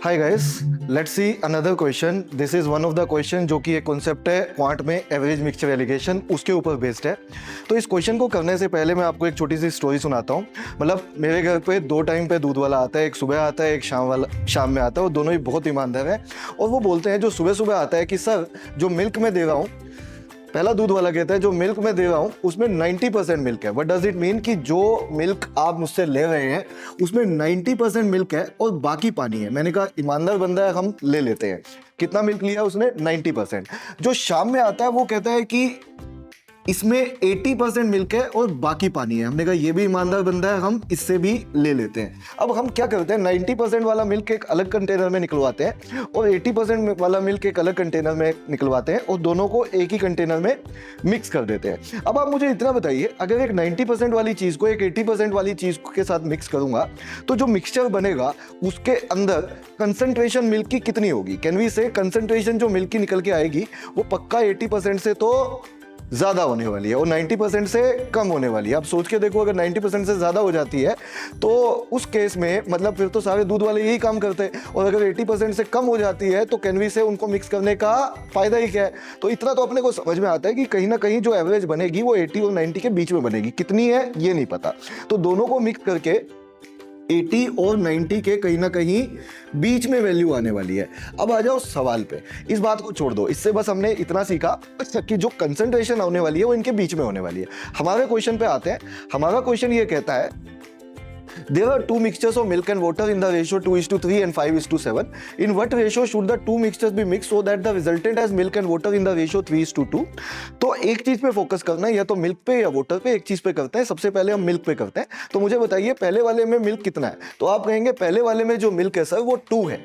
Hi guys, let's see another question. This is one of the question जो कि एक concept है quant में, एवरेज मिक्सचर एलिगेशन, उसके ऊपर बेस्ड है। तो इस क्वेश्चन को करने से पहले मैं आपको एक छोटी सी स्टोरी सुनाता हूँ। मतलब मेरे घर पे दो टाइम पे दूध वाला आता है, एक सुबह आता है, एक शाम में आता है। वो दोनों ही बहुत ईमानदार है और वो बोलते हैं जो सुबह सुबह आता है कि सर जो मिल्क मैं दे रहा हूँ, पहला दूध वाला कहता है जो मिल्क मैं दे रहा हूँ उसमें 90% मिल्क है। व्हाट डज इट मीन कि जो मिल्क आप मुझसे ले रहे हैं उसमें 90% मिल्क है और बाकी पानी है। मैंने कहा ईमानदार बंदा है, हम ले लेते हैं। कितना मिल्क लिया उसने? 90%। जो शाम में आता है वो कहता है कि इसमें 80% मिल्क है और बाकी पानी है। हमने कहा ये भी ईमानदार बंदा है, हम इससे भी ले लेते हैं। अब हम क्या करते हैं, 90% वाला मिल्क एक अलग कंटेनर में निकलवाते हैं और 80% वाला मिल्क एक अलग कंटेनर में निकलवाते हैं और दोनों को एक ही कंटेनर में मिक्स कर देते हैं। अब आप मुझे इतना बताइए, अगर एक 90% वाली चीज़ को एक 80% वाली चीज़ के साथ मिक्स करूंगा तो जो मिक्सचर बनेगा उसके अंदर कंसंट्रेशन मिल्क की कितनी होगी? कैन वी से कंसंट्रेशन जो मिल्क की निकल के आएगी वो पक्का 80% से तो ज़्यादा होने वाली है और 90% से कम होने वाली है। आप सोच के देखो, अगर 90% से ज़्यादा हो जाती है तो उस केस में मतलब फिर तो सारे दूध वाले यही काम करते हैं। और अगर 80% से कम हो जाती है तो कैन वी से उनको मिक्स करने का फ़ायदा ही क्या है? तो इतना तो अपने को समझ में आता है कि कहीं ना कहीं जो एवरेज बनेगी वो 80 और 90 के बीच में बनेगी। कितनी है ये नहीं पता, तो दोनों को मिक्स करके 80 और 90 के कहीं ना कहीं बीच में वैल्यू आने वाली है। अब आ जाओ सवाल पे, इस बात को छोड़ दो। इससे बस हमने इतना सीखा कि जो कंसंट्रेशन होने वाली है वो इनके बीच में होने वाली है। हमारे क्वेश्चन पे आते हैं। हमारा क्वेश्चन ये कहता है there are two mixtures of milk and water in the ratio 2:3 and 5:7. In what ratio should the two mixtures be mixed so that the resultant has milk and water in the ratio 3:2? तो एक चीज पे focus करना है, या तो milk पे या वाटर पे, एक चीज पे करते हैं। सबसे पहले हम मिल्क पे करते हैं। तो मुझे बताइए पहले वाले में मिल्क कितना है? तो आप कहेंगे पहले वाले में जो मिल्क है सर वो 2 है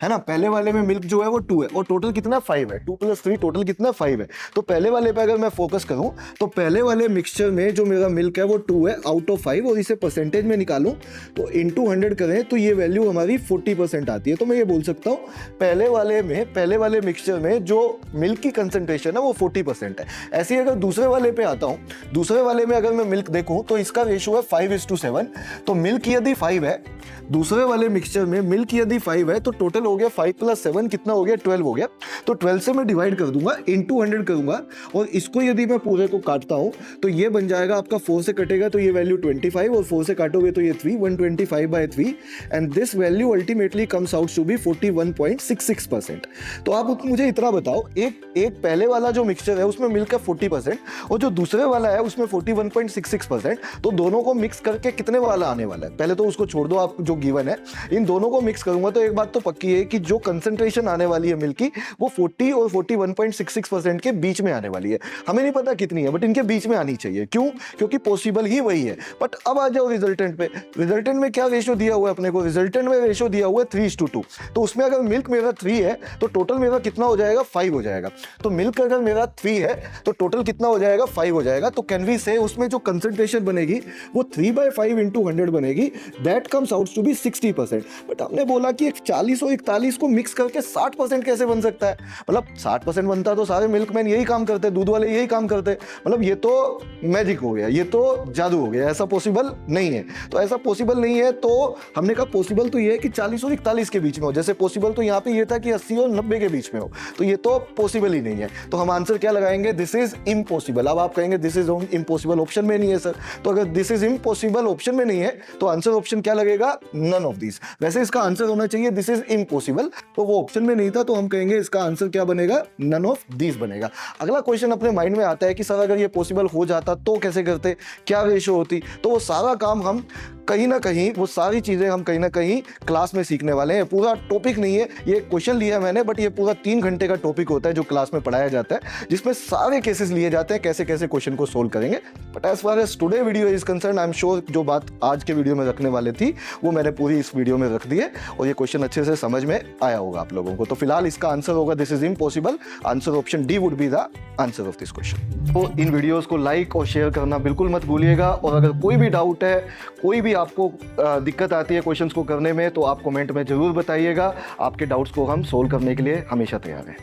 ना। पहले वाले में मिल्क जो है वो 2 है और टोटल कितना? 5 है। 2 + 3 टोटल कितना? 5 है। तो पहले वाले पे अगर मैं फोकस करूं तो पहले वाले मिक्सचर में जो मेरा मिल्क है वो 2 है आउट ऑफ 5, और इसे परसेंटेज में निकालूं तो इनटू 100 करें तो ये वैल्यू हमारी 40% आती है। तो मैं ये बोल सकता हूं पहले वाले मिक्सचर में जो मिल्क की कंसंट्रेशन है वो 40% है। ऐसे ही अगर दूसरे वाले पे आता हूं, दूसरे वाले में अगर मैं मिल्क देखूं तो इसका रेशियो है 5:7। तो मिल्क यदि 5 है, दूसरे वाले मिक्सचर में मिल्क यदि 5 है तो टोटल हो गया 5 + 7 कितना हो गया? 12 हो गया। तो 12 से मैं डिवाइड कर दूंगा, इनटू 100 करूंगा और इसको यदि मैं पूरे को काटता हूं तो ये बन जाएगा आपका 4 से कटेगा तो ये वैल्यू 25 और 4 से काटोगे तो ये 3, 125/3 and this value ultimately comes out to be 41.66%। तो आप मुझे इतना बताओ, एक पहले वाला जो मिक्सचर है उसमें मिल्क है 40% और जो दूसरे वाला है उसमें 41.66%। तो दोनों को मिक्स करके कितने वाला आने वाला है? पहले तो उसको छोड़ दो, आप जो गिवन है, इन दोनों को मिक्स करूंगा तो एक बात तो पक्की है कि जो कंसंट्रेशन आने वाली है मिल्क की वो 40 और 41.66% के बीच में आने वाली है। हमें नहीं पता कितनी है बट इनके बीच में आनी चाहिए। क्यों? क्योंकि पॉसिबल ही वही है। बट अब आ जाओ रिजल्टेंट पे। रिजल्टेंट में क्या रेशियो दिया हुआ है अपने को? रिजल्टेंट में रेशियो दिया हुआ है 3:2। तो उसमें अगर मिल्क मेरा 3 है तो टोटल मेरा कितना हो जाएगा? 5 हो जाएगा। तो मिल्क अगर मेरा 3 है तो टोटल कितना हो जाएगा? 5 हो जाएगा। तो कैन वी से उसमें जो कंसंट्रेशन बनेगी वो 3/5 × 100 बनेगी। That comes out to be 60%। But हमने बोला कि 40 और 41 को मिक्स करके 60% कैसे बन सकता है? मतलब 60% बनता तो सारे मिल्कमैन यही काम करते, दूध वाले यही काम करते। मतलब ये तो मैजिक हो गया, ये तो जादू हो गया। ऐसा पॉसिबल नहीं है। तो ऐसा पॉसिबल नहीं है तो हमने कहा पॉसिबल तो ये है कि 40 और 41 के बीच में हो। जैसे पॉसिबल तो यहाँ पे ये था कि 80 और 90 के बीच में हो, तो ये तो पॉसिबल ही नहीं है। तो हम आंसर क्या लगाएंगे? This is impossible. अब आप कहेंगे दिस इज इम्पॉसिबल ऑप्शन में नहीं है सर। तो अगर दिस इज इम्पॉसिबल ऑप्शन में नहीं है तो आंसर ऑप्शन क्या लगेगा? None of this. वैसे इसका आंसर होना चाहिए दिस इज इम्पॉसिबल, तो वो ऑप्शन में नहीं था तो हम कहेंगे इसका आंसर क्या बनेगा? नन ऑफ दिस बनेगा। अगला क्वेश्चन अपने माइंड में आता है कि सर अगर ये पॉसिबल हो जाता तो कैसे करते, क्या रेशो होती? तो वो सारा काम हम कहीं ना कहीं, वो सारी चीज़ें हम कहीं ना कहीं क्लास में सीखने वाले हैं। पूरा टॉपिक नहीं है, ये क्वेश्चन लिया है मैंने, बट ये पूरा 3 घंटे का टॉपिक होता है जो क्लास में पढ़ाया जाता है, जिसमें सारे केसेस लिए जाते हैं, कैसे कैसे क्वेश्चन को सोल्व करेंगे। But as far as today video is concern, I am sure जो बात आज के वीडियो में रखने वाले थी वो मैंने पूरी इस वीडियो में रख दी है और ये क्वेश्चन अच्छे से समझ में आया होगा आप लोगों को। तो फिलहाल इसका आंसर होगा this is impossible. Answer option D would be the answer of this question. तो इन वीडियोस को लाइक और शेयर करना बिल्कुल मत भूलिएगा और अगर कोई भी डाउट है, कोई भी आपको दिक्कत आती है क्वेश्चंस को करने में तो आप कमेंट में जरूर बताइएगा। आपके डाउट्स को हम सोल्व करने के लिए हमेशा तैयार हैं।